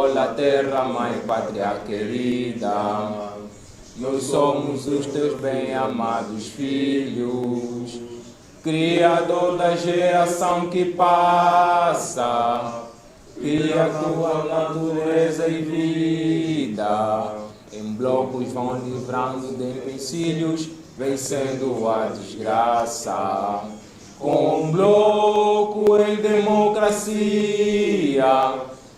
Angola, terra, mãe, pátria querida. Nós somos os teus bem-amados filhos, Criador da geração que passa, cria tua natureza e vida. Em blocos vão livrando de empecilhos, vencendo a desgraça. Com um bloco em democracia,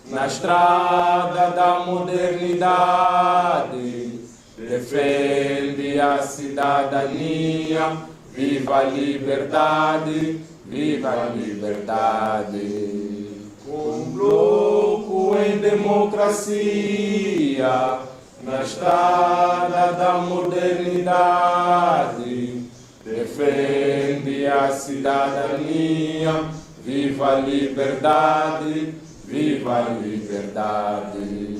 na estrada da modernidade, defende a cidadania. Viva a liberdade, viva a liberdade. Com um bloco em democracia, na estrada da modernidade, defende a cidadania. Viva a liberdade, viva a liberdade.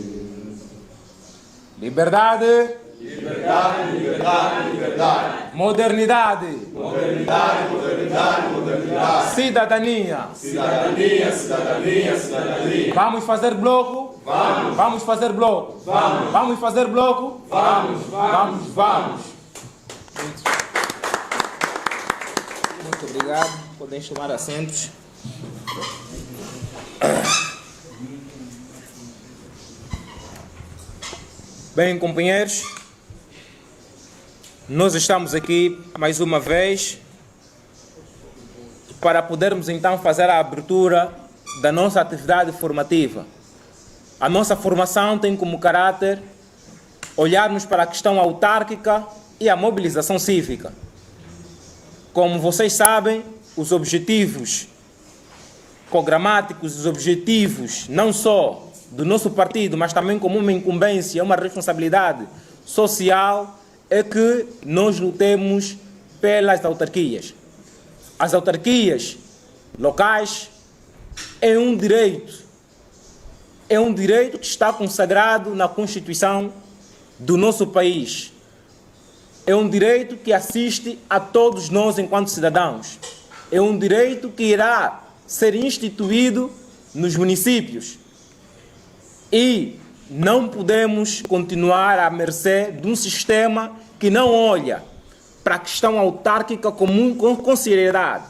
Liberdade. Liberdade, liberdade, liberdade. Modernidade. Modernidade, modernidade, modernidade. Cidadania. Cidadania, cidadania, cidadania. Vamos fazer bloco? Vamos. Vamos fazer bloco? Vamos. Vamos fazer bloco? Vamos, vamos, vamos. Muito obrigado. Podem tomar assentos. Bem, companheiros, nós estamos aqui mais uma vez para podermos então fazer a abertura da nossa atividade formativa. A nossa formação tem como caráter olharmos para a questão autárquica e a mobilização cívica. Como vocês sabem, os objetivos programáticos, os objetivos não só do nosso partido, mas também como uma incumbência, uma responsabilidade social, é que nós lutemos pelas autarquias. As autarquias locais é um direito que está consagrado na Constituição do nosso país. É um direito que assiste a todos nós enquanto cidadãos. É um direito que irá ser instituído nos municípios. E não podemos continuar à mercê de um sistema que não olha para a questão autárquica com seriedade.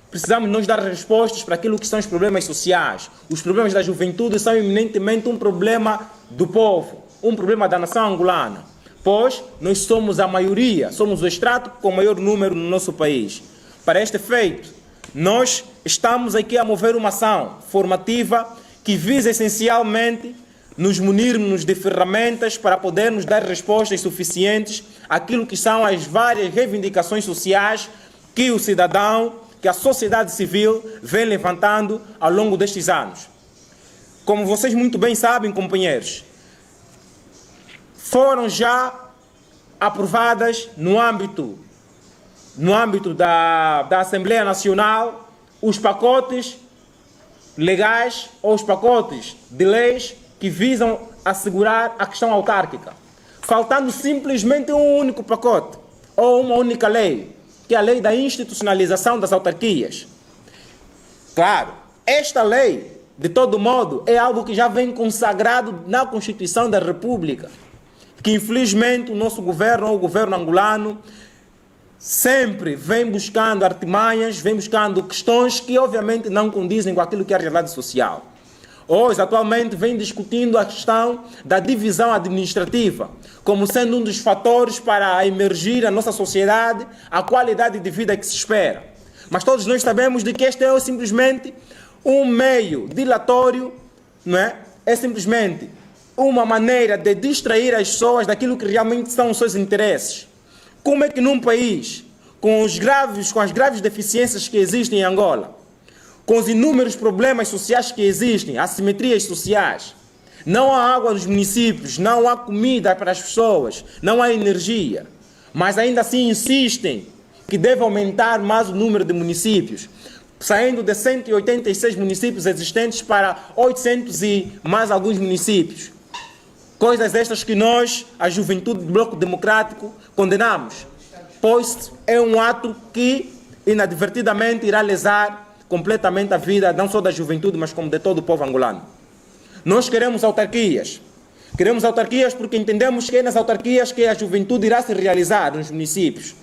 Precisamos nós dar respostas para aquilo que são os problemas sociais. Os problemas da juventude são eminentemente um problema do povo, um problema da nação angolana, pois nós somos a maioria, somos o extrato com o maior número no nosso país. Para este efeito, nós estamos aqui a mover uma ação formativa que visa essencialmente nos munirmos de ferramentas para podermos dar respostas suficientes àquilo que são as várias reivindicações sociais que o cidadão, que a sociedade civil vem levantando ao longo destes anos. Como vocês muito bem sabem, companheiros, foram já aprovadas no âmbito da Assembleia Nacional os pacotes legais ou os pacotes de leis que visam assegurar a questão autárquica, faltando simplesmente um único pacote ou uma única lei, que é a lei da institucionalização das autarquias. Claro, esta lei, de todo modo, é algo que já vem consagrado na Constituição da República, que infelizmente o nosso governo, ou o governo angolano, sempre vem buscando artimanhas, vem buscando questões que obviamente não condizem com aquilo que é a realidade social. Hoje, atualmente, vem discutindo a questão da divisão administrativa, como sendo um dos fatores para emergir na nossa sociedade a qualidade de vida que se espera. Mas todos nós sabemos de que este é simplesmente um meio dilatório, não é? É simplesmente uma maneira de distrair as pessoas daquilo que realmente são os seus interesses. Como é que num país com as graves deficiências que existem em Angola, com os inúmeros problemas sociais que existem, assimetrias sociais, não há água nos municípios, não há comida para as pessoas, não há energia, mas ainda assim insistem que deve aumentar mais o número de municípios, saindo de 186 municípios existentes para 800 e mais alguns municípios. Coisas estas que nós, a juventude do Bloco Democrático, condenamos, pois é um ato que inadvertidamente irá lesar completamente a vida não só da juventude, mas como de todo o povo angolano. Nós queremos autarquias. Queremos autarquias porque entendemos que é nas autarquias que a juventude irá se realizar nos municípios.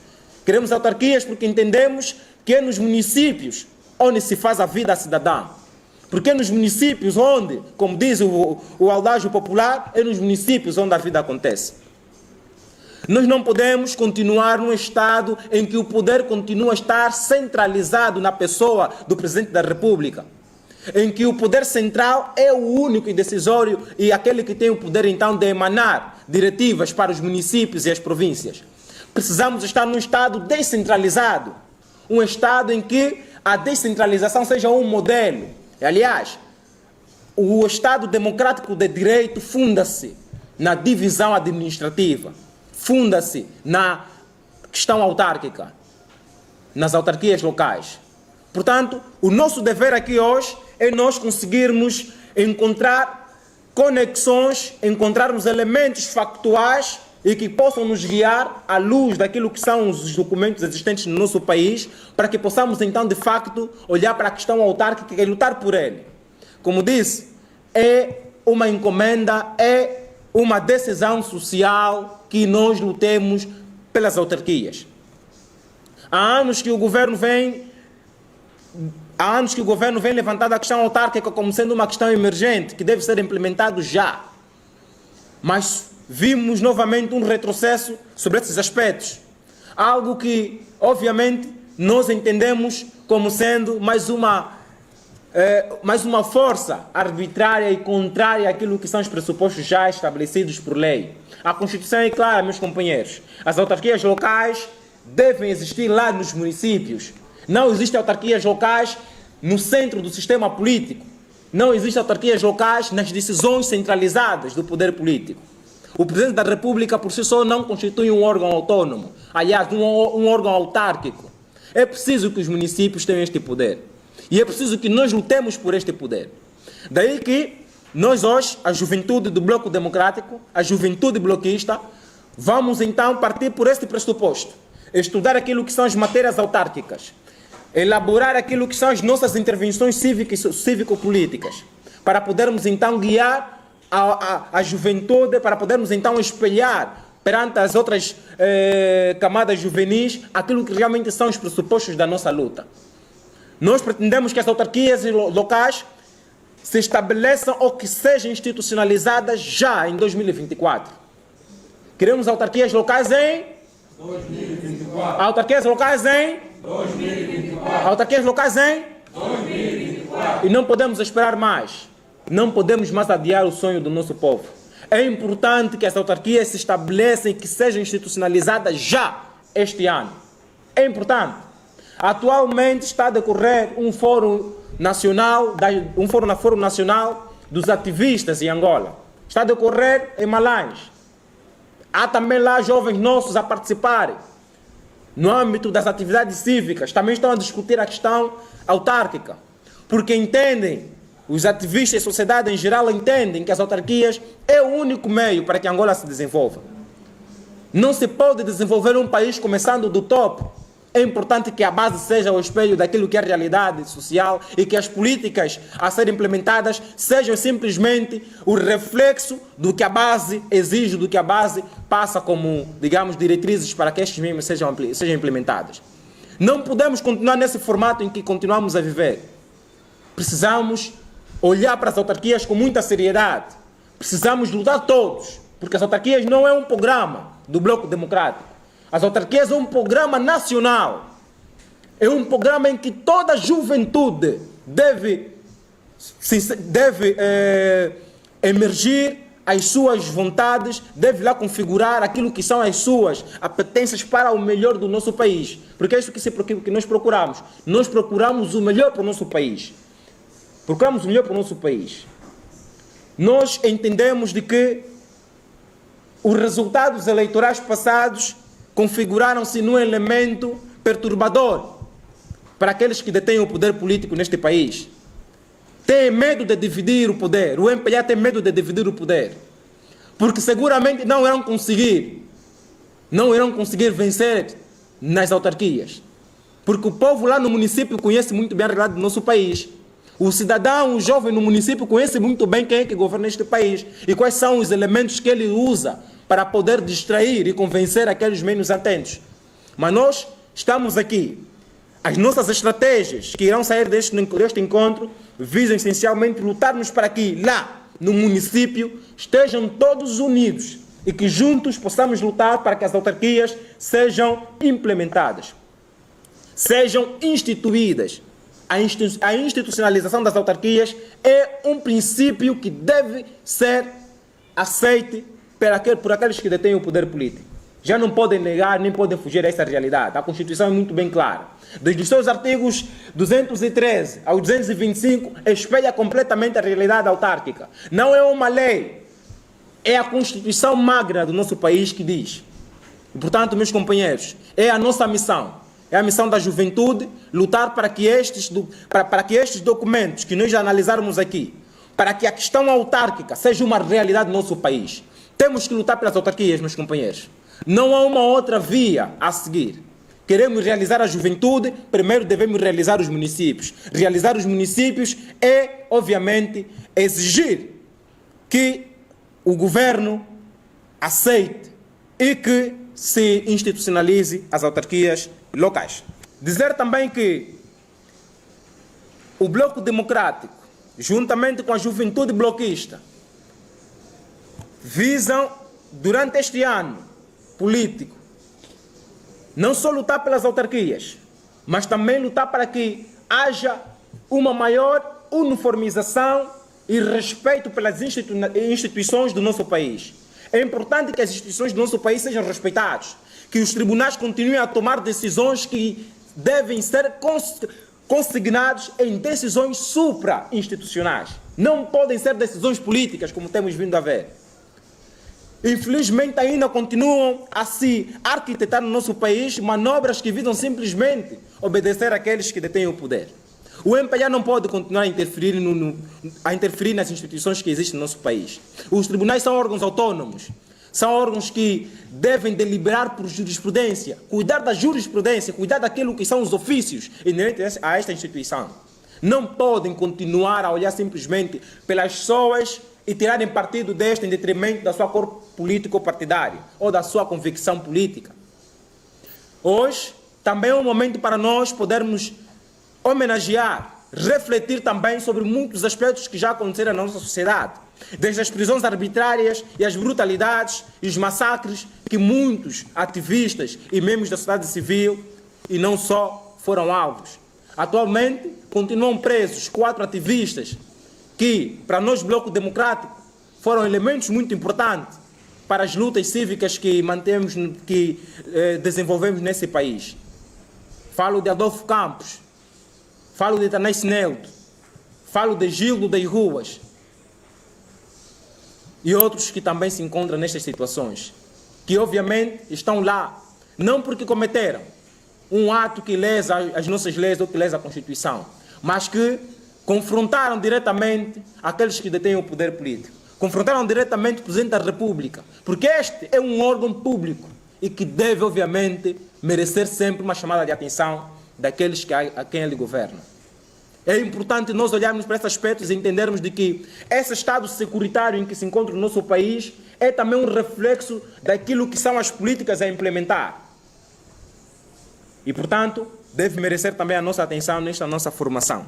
Queremos autarquias porque entendemos que é nos municípios onde se faz a vida cidadã. Porque é nos municípios onde, como diz o adágio popular, é nos municípios onde a vida acontece. Nós não podemos continuar num estado em que o poder continua a estar centralizado na pessoa do Presidente da República, em que o poder central é o único e decisório e aquele que tem o poder então de emanar diretivas para os municípios e as províncias. Precisamos estar num estado descentralizado, um estado em que a descentralização seja um modelo. Aliás, o Estado democrático de direito funda-se na divisão administrativa, funda-se na questão autárquica, nas autarquias locais. Portanto, o nosso dever aqui hoje é nós conseguirmos encontrar conexões, encontrarmos elementos factuais e que possam nos guiar à luz daquilo que são os documentos existentes no nosso país, para que possamos então de facto olhar para a questão autárquica e lutar por ele. Como disse, é uma encomenda, é uma decisão social que nós lutemos pelas autarquias. Há anos que o governo vem levantando a questão autárquica como sendo uma questão emergente, que deve ser implementado já. Mas vimos novamente um retrocesso sobre esses aspectos. Algo que, obviamente, nós entendemos como sendo mais uma força arbitrária e contrária àquilo que são os pressupostos já estabelecidos por lei. A Constituição é clara, meus companheiros. As autarquias locais devem existir lá nos municípios. Não existem autarquias locais no centro do sistema político. Não existem autarquias locais nas decisões centralizadas do poder político. O Presidente da República, por si só, não constitui um órgão autônomo. Aliás, um órgão autárquico. É preciso que os municípios tenham este poder. E é preciso que nós lutemos por este poder. Daí que nós hoje, a juventude do Bloco Democrático, a juventude bloquista, vamos então partir por este pressuposto. Estudar aquilo que são as matérias autárquicas. Elaborar aquilo que são as nossas intervenções cívico-políticas. Para podermos então guiar a juventude, para podermos então espelhar perante as outras camadas juvenis aquilo que realmente são os pressupostos da nossa luta. Nós pretendemos que as autarquias locais se estabeleçam ou que sejam institucionalizadas já em 2024. Queremos autarquias locais em 2024. Autarquias locais em 2024. Autarquias locais em 2024. E não podemos esperar mais. Não podemos mais adiar o sonho do nosso povo. É importante que as autarquias se estabeleçam e que sejam institucionalizadas já este ano. É importante. Atualmente está a decorrer um fórum nacional dos ativistas em Angola. Está a decorrer em Malães. Há também lá jovens nossos a participarem. No âmbito das atividades cívicas, também estão a discutir a questão autárquica. Porque entendem, os ativistas e a sociedade em geral entendem que as autarquias é o único meio para que Angola se desenvolva. Não se pode desenvolver um país começando do topo. É importante que a base seja o espelho daquilo que é a realidade social e que as políticas a serem implementadas sejam simplesmente o reflexo do que a base exige, do que a base passa como, digamos, diretrizes para que estes mesmos sejam implementados. Não podemos continuar nesse formato em que continuamos a viver. Precisamos olhar para as autarquias com muita seriedade. Precisamos lutar todos, porque as autarquias não é um programa do Bloco Democrático. As autarquias é um programa nacional. É um programa em que toda a juventude deve emergir as suas vontades, deve lá configurar aquilo que são as suas apetências para o melhor do nosso país. Porque é isso que nós procuramos. Nós procuramos o melhor para o nosso país. Procuramos o melhor para o nosso país. Nós entendemos de que os resultados eleitorais passados configuraram-se num elemento perturbador para aqueles que detêm o poder político neste país. Têm medo de dividir o poder. O MPLA tem medo de dividir o poder. Porque seguramente não irão conseguir vencer nas autarquias. Porque o povo lá no município conhece muito bem a realidade do nosso país. O cidadão, o jovem no município conhece muito bem quem é que governa este país e quais são os elementos que ele usa para poder distrair e convencer aqueles menos atentos. Mas nós estamos aqui. As nossas estratégias que irão sair deste encontro visam essencialmente lutarmos para que lá no município estejam todos unidos e que juntos possamos lutar para que as autarquias sejam implementadas, sejam instituídas. A institucionalização das autarquias é um princípio que deve ser aceite por aqueles que detêm o poder político. Já não podem negar nem podem fugir a essa realidade. A Constituição é muito bem clara. Desde os seus artigos 213 ao 225, espelha completamente a realidade autárquica. Não é uma lei, é a Constituição Magna do nosso país que diz. E, portanto, meus companheiros, é a nossa missão. É a missão da juventude lutar para que estes documentos que nós já analisarmos aqui, para que a questão autárquica seja uma realidade no nosso país. Temos que lutar pelas autarquias, meus companheiros. Não há uma outra via a seguir. Queremos realizar a juventude, primeiro devemos realizar os municípios. Realizar os municípios é, obviamente, exigir que o governo aceite e que se institucionalize as autarquias locais. Dizer também que o Bloco Democrático, juntamente com a juventude bloquista, visam, durante este ano político, não só lutar pelas autarquias, mas também lutar para que haja uma maior uniformização e respeito pelas instituições do nosso país. É importante que as instituições do nosso país sejam respeitadas, que os tribunais continuem a tomar decisões que devem ser consignadas em decisões supra-institucionais. Não podem ser decisões políticas, como temos vindo a ver. Infelizmente ainda continuam a se arquitetar no nosso país manobras que visam simplesmente obedecer àqueles que detêm o poder. O MPLA não pode continuar a interferir nas instituições que existem no nosso país. Os tribunais são órgãos autônomos, são órgãos que devem deliberar por jurisprudência, cuidar da jurisprudência, cuidar daquilo que são os ofícios inerentes a esta instituição. Não podem continuar a olhar simplesmente pelas pessoas e tirarem partido desta em detrimento da sua cor político-partidária ou da sua convicção política. Hoje também é um momento para nós podermos homenagear, refletir também sobre muitos aspectos que já aconteceram na nossa sociedade, desde as prisões arbitrárias e as brutalidades e os massacres que muitos ativistas e membros da sociedade civil e não só foram alvos. Atualmente continuam presos 4 ativistas que, para nós, Bloco Democrático, foram elementos muito importantes para as lutas cívicas que desenvolvemos nesse país. Falo de Adolfo Campos, falo de Tanais Neto, falo de Gildo das Ruas e outros que também se encontram nestas situações, que obviamente estão lá, não porque cometeram um ato que lesa as nossas leis ou que lesa a Constituição, mas que confrontaram diretamente aqueles que detêm o poder político. Confrontaram diretamente o Presidente da República, porque este é um órgão público e que deve, obviamente, merecer sempre uma chamada de atenção daqueles a quem ele governa. É importante nós olharmos para esses aspectos e entendermos de que esse estado securitário em que se encontra o nosso país é também um reflexo daquilo que são as políticas a implementar. E, portanto, deve merecer também a nossa atenção nesta nossa formação.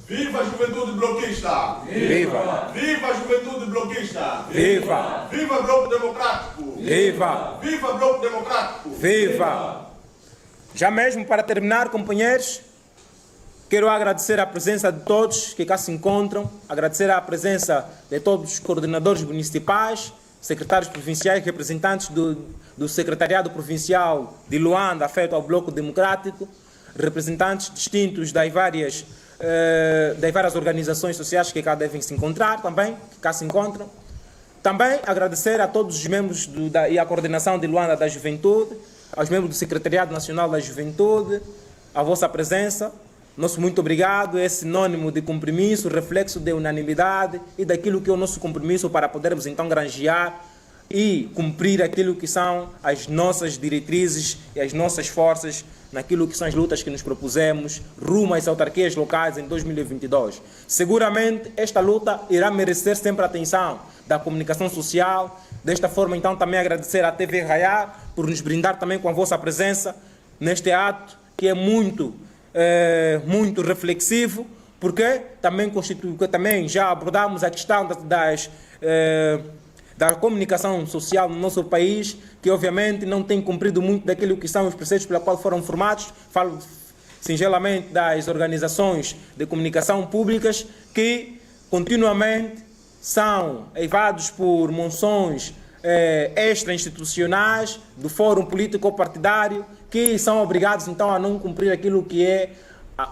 Viva a juventude bloquista! Viva! Viva a juventude bloquista! Viva! Viva Bloco Democrático! Viva! Viva Bloco Democrático! Viva! Já mesmo para terminar, companheiros, quero agradecer a presença de todos que cá se encontram, agradecer a presença de todos os coordenadores municipais, secretários provinciais, representantes do Secretariado Provincial de Luanda, afeto ao Bloco Democrático, representantes distintos das várias organizações sociais que cá devem se encontrar também, que cá se encontram. Também agradecer a todos os membros e a coordenação de Luanda da Juventude, aos membros do Secretariado Nacional da Juventude, a vossa presença. Nosso muito obrigado, é sinônimo de compromisso, reflexo de unanimidade e daquilo que é o nosso compromisso para podermos então granjear e cumprir aquilo que são as nossas diretrizes e as nossas forças naquilo que são as lutas que nos propusemos rumo às autarquias locais em 2022. Seguramente esta luta irá merecer sempre a atenção da comunicação social. Desta forma, então, também agradecer à TV Raiar por nos brindar também com a vossa presença neste ato que é muito reflexivo, porque também já abordamos a questão da comunicação social no nosso país, que obviamente não tem cumprido muito daquilo que são os preceitos pela qual foram formados. Falo singelamente das organizações de comunicação públicas que continuamente são eivados por monções extra-institucionais do fórum político-partidário, que são obrigados então a não cumprir aquilo que é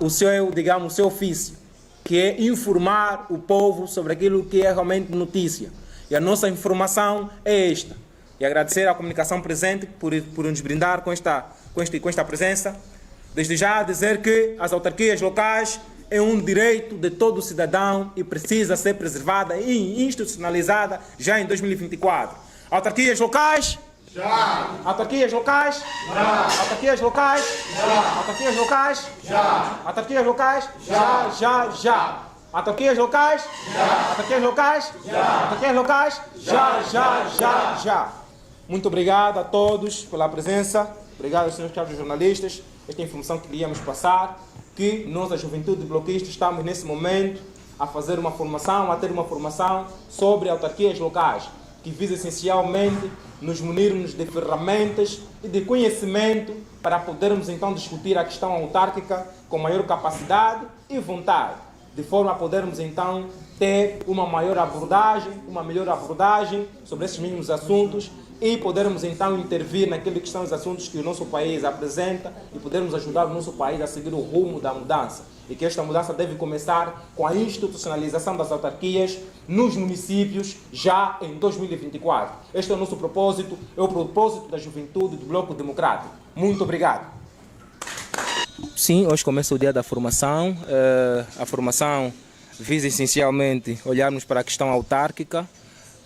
o seu ofício, que é informar o povo sobre aquilo que é realmente notícia. E a nossa informação é esta. E agradecer à comunicação presente por nos brindar com esta presença. Desde já dizer que as autarquias locais é um direito de todo cidadão e precisa ser preservada e institucionalizada já em 2024. Autarquias locais? Já! Autarquias locais? Já! Autarquias locais? Já! Autarquias locais? Já! Autarquias locais? Já! Já! Autarquias locais? Já! Autarquias locais? Já! Autarquias locais? Já! Muito obrigado a todos pela presença. Obrigado aos senhores caros jornalistas. Esta é a informação que queríamos passar, que nós, a Juventude Bloquista, estamos nesse momento a fazer uma formação, a ter uma formação sobre autarquias locais, que visa essencialmente nos munirmos de ferramentas e de conhecimento para podermos então discutir a questão autárquica com maior capacidade e vontade, de forma a podermos então ter uma melhor abordagem sobre esses mesmos assuntos e podermos então intervir naquilo que são os assuntos que o nosso país apresenta e podermos ajudar o nosso país a seguir o rumo da mudança. E que esta mudança deve começar com a institucionalização das autarquias nos municípios já em 2024. Este é o nosso propósito, é o propósito da juventude do Bloco Democrático. Muito obrigado. Sim, hoje começa o dia da formação. A formação visa essencialmente olharmos para a questão autárquica,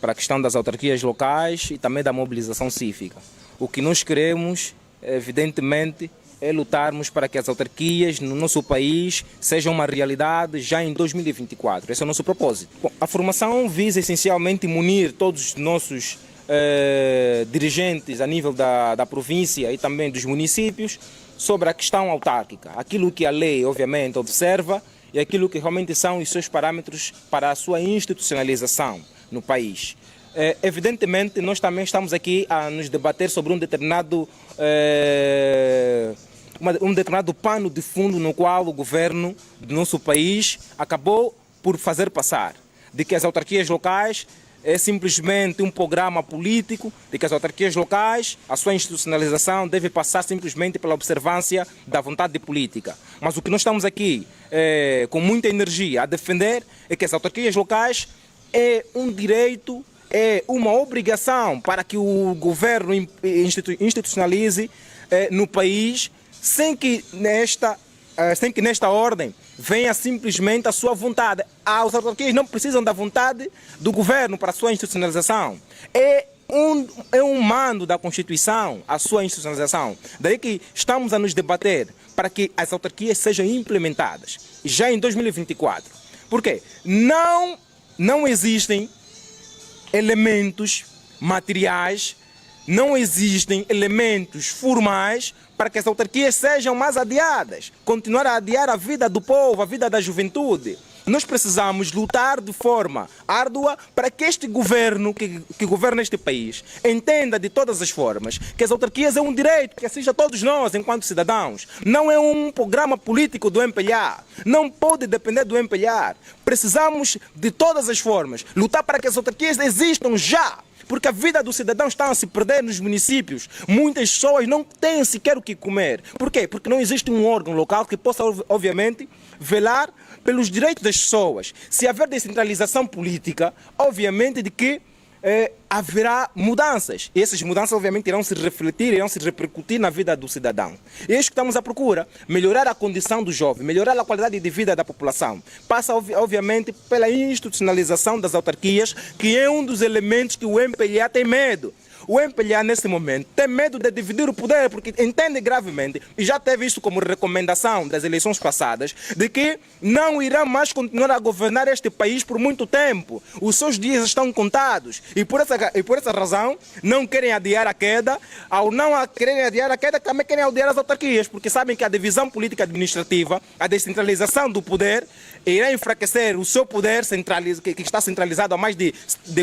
para a questão das autarquias locais e também da mobilização cívica. O que nós queremos, evidentemente, é lutarmos para que as autarquias no nosso país sejam uma realidade já em 2024. Esse é o nosso propósito. Bom, a formação visa essencialmente munir todos os nossos dirigentes a nível da província e também dos municípios sobre a questão autárquica. Aquilo que a lei, obviamente, observa e aquilo que realmente são os seus parâmetros para a sua institucionalização no país. Evidentemente, nós também estamos aqui a nos debater sobre um determinado pano de fundo no qual o governo do nosso país acabou por fazer passar, de que as autarquias locais é simplesmente um programa político, de que as autarquias locais, a sua institucionalização deve passar simplesmente pela observância da vontade política. Mas o que nós estamos aqui com muita energia a defender é que as autarquias locais é um direito, é uma obrigação para que o governo institucionalize no país, sem que nesta ordem venha simplesmente a sua vontade. As autarquias não precisam da vontade do governo para a sua institucionalização. É um mando da Constituição a sua institucionalização. Daí que estamos a nos debater para que as autarquias sejam implementadas já em 2024. Por quê? Não existem elementos materiais, não existem elementos formais para que as autarquias sejam mais adiadas, continuar a adiar a vida do povo, a vida da juventude. Nós precisamos lutar de forma árdua para que este governo, que governa este país, entenda de todas as formas que as autarquias é um direito que assiste a todos nós enquanto cidadãos. Não é um programa político do MPLA. Não pode depender do MPLA. Precisamos de todas as formas lutar para que as autarquias existam já. Porque a vida do cidadão está a se perder nos municípios. Muitas pessoas não têm sequer o que comer. Por quê? Porque não existe um órgão local que possa, obviamente, velar pelos direitos das pessoas. Se haver descentralização política, obviamente de que haverá mudanças. E essas mudanças, obviamente, irão se refletir, irão se repercutir na vida do cidadão. E é isso que estamos à procura. Melhorar a condição do jovem, melhorar a qualidade de vida da população. Passa, obviamente, pela institucionalização das autarquias, que é um dos elementos que o MPLA tem medo. O MPLA, nesse momento, tem medo de dividir o poder, porque entende gravemente, e já teve isso como recomendação das eleições passadas, de que não irá mais continuar a governar este país por muito tempo. Os seus dias estão contados. E por essa razão, não querem adiar a queda. Ao não querem adiar a queda, também querem adiar as autarquias, porque sabem que a divisão política administrativa, a descentralização do poder, irá enfraquecer o seu poder que está centralizado há mais de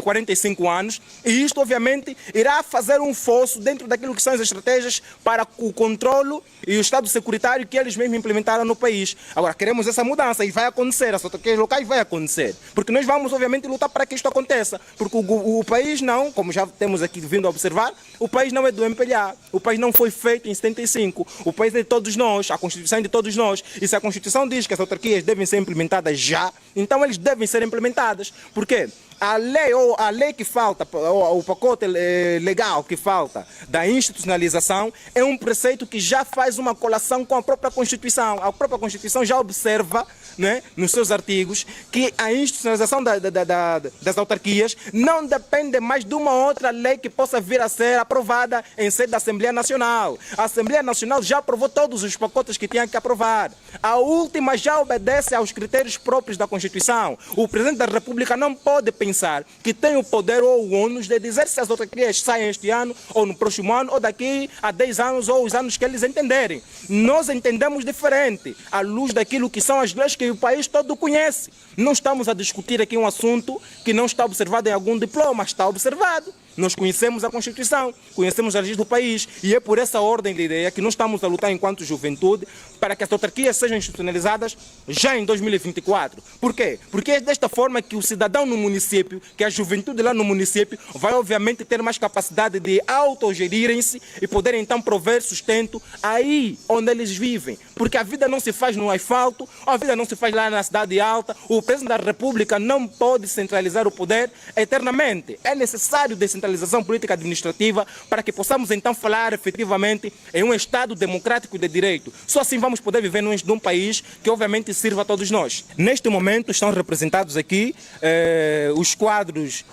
45 anos. E isto, obviamente, irá fazer um fosso dentro daquilo que são as estratégias para o controlo e o estado securitário que eles mesmos implementaram no país. Agora, queremos essa mudança e vai acontecer, as autarquias locais vai acontecer. Porque nós vamos, obviamente, lutar para que isto aconteça. Porque o país não, como já temos aqui vindo a observar, o país não é do MPLA, o país não foi feito em 75, o país é de todos nós, a Constituição é de todos nós. E se a Constituição diz que as autarquias devem ser implementadas já, então eles devem ser implementadas. Por quê? A lei que falta, o pacote legal que falta da institucionalização é um preceito que já faz uma colação com a própria Constituição. A própria Constituição já observa, né, nos seus artigos, que a institucionalização das autarquias não depende mais de uma outra lei que possa vir a ser aprovada em sede da Assembleia Nacional. A Assembleia Nacional já aprovou todos os pacotes que tinha que aprovar. A última já obedece aos critérios próprios da Constituição. O Presidente da República não pode pensar que tem o poder ou o ônus de dizer se as autarquias saem este ano, ou no próximo ano, ou daqui a 10 anos, ou os anos que eles entenderem. Nós entendemos diferente, à luz daquilo que são as leis que o país todo conhece. Não estamos a discutir aqui um assunto que não está observado em algum diploma, está observado. Nós conhecemos a Constituição, conhecemos as leis do país e é por essa ordem de ideia que nós estamos a lutar enquanto juventude para que as autarquias sejam institucionalizadas já em 2024. Por quê? Porque é desta forma que o cidadão no município, que a juventude lá no município vai obviamente ter mais capacidade de autogerirem-se e poderem então prover sustento aí onde eles vivem. Porque a vida não se faz no asfalto, a vida não se faz lá na cidade alta, o Presidente da República não pode centralizar o poder eternamente. É necessário descentralização política administrativa para que possamos então falar efetivamente em um Estado democrático de direito. Só assim vamos poder viver num país que obviamente sirva a todos nós. Neste momento estão representados aqui os quadros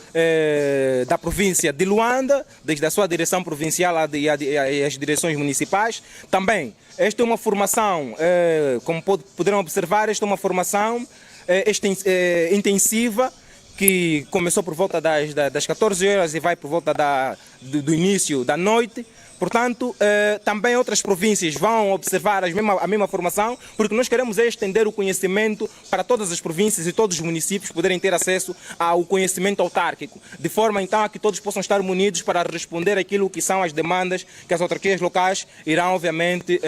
da província de Luanda, desde a sua direção provincial e as direções municipais. Também, esta é uma formação, como poderão observar, esta é uma formação intensiva, que começou por volta das 14 horas e vai por volta do início da noite. Portanto, também outras províncias vão observar a mesma formação, porque nós queremos estender o conhecimento para todas as províncias e todos os municípios poderem ter acesso ao conhecimento autárquico, de forma então a que todos possam estar munidos para responder aquilo que são as demandas que as autarquias locais irão, obviamente,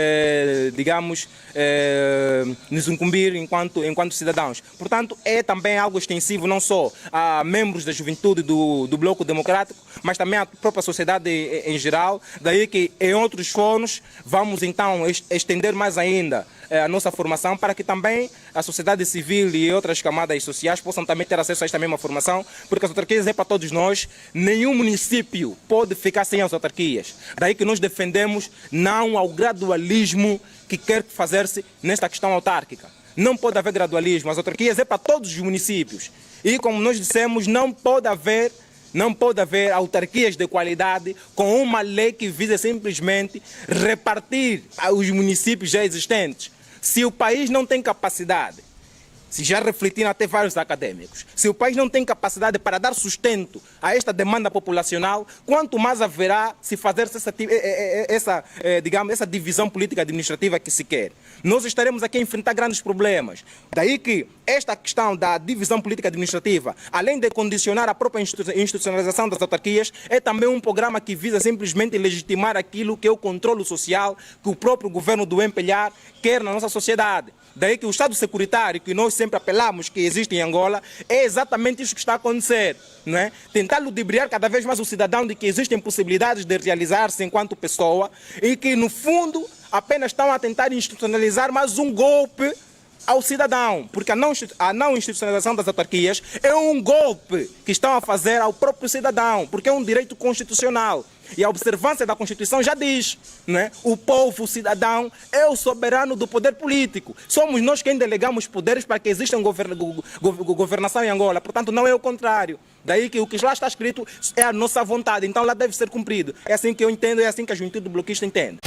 nos incumbir enquanto cidadãos. Portanto, é também algo extensivo não só a membros da juventude do Bloco Democrático, mas também à própria sociedade em geral. Daí que em outros fóruns vamos então estender mais ainda a nossa formação para que também a sociedade civil e outras camadas sociais possam também ter acesso a esta mesma formação, porque as autarquias é para todos nós, nenhum município pode ficar sem as autarquias. Daí que nós defendemos não ao gradualismo que quer fazer-se nesta questão autárquica. Não pode haver gradualismo, as autarquias é para todos os municípios. E como nós dissemos, não pode haver autarquias de qualidade com uma lei que visa simplesmente repartir os municípios já existentes. Se o país não tem capacidade, se já refletiram até vários acadêmicos, se o país não tem capacidade para dar sustento a esta demanda populacional, quanto mais haverá se fazer essa divisão política administrativa que se quer. Nós estaremos aqui a enfrentar grandes problemas. Daí que esta questão da divisão política administrativa, além de condicionar a própria institucionalização das autarquias, é também um programa que visa simplesmente legitimar aquilo que é o controle social que o próprio governo do MPLA quer na nossa sociedade. Daí que o Estado securitário, que nós sempre apelamos que existe em Angola, é exatamente isso que está a acontecer. Não é? Tentar ludibriar cada vez mais o cidadão de que existem possibilidades de realizar-se enquanto pessoa e que, no fundo, apenas estão a tentar institucionalizar mais um golpe ao cidadão, porque a não institucionalização das autarquias é um golpe que estão a fazer ao próprio cidadão, porque é um direito constitucional. E a observância da Constituição já diz, né? O povo, o cidadão, é o soberano do poder político. Somos nós quem delegamos poderes para que exista governação em Angola. Portanto, não é o contrário. Daí que o que lá está escrito é a nossa vontade. Então, lá deve ser cumprido. É assim que eu entendo, é assim que a juventude bloquista entende.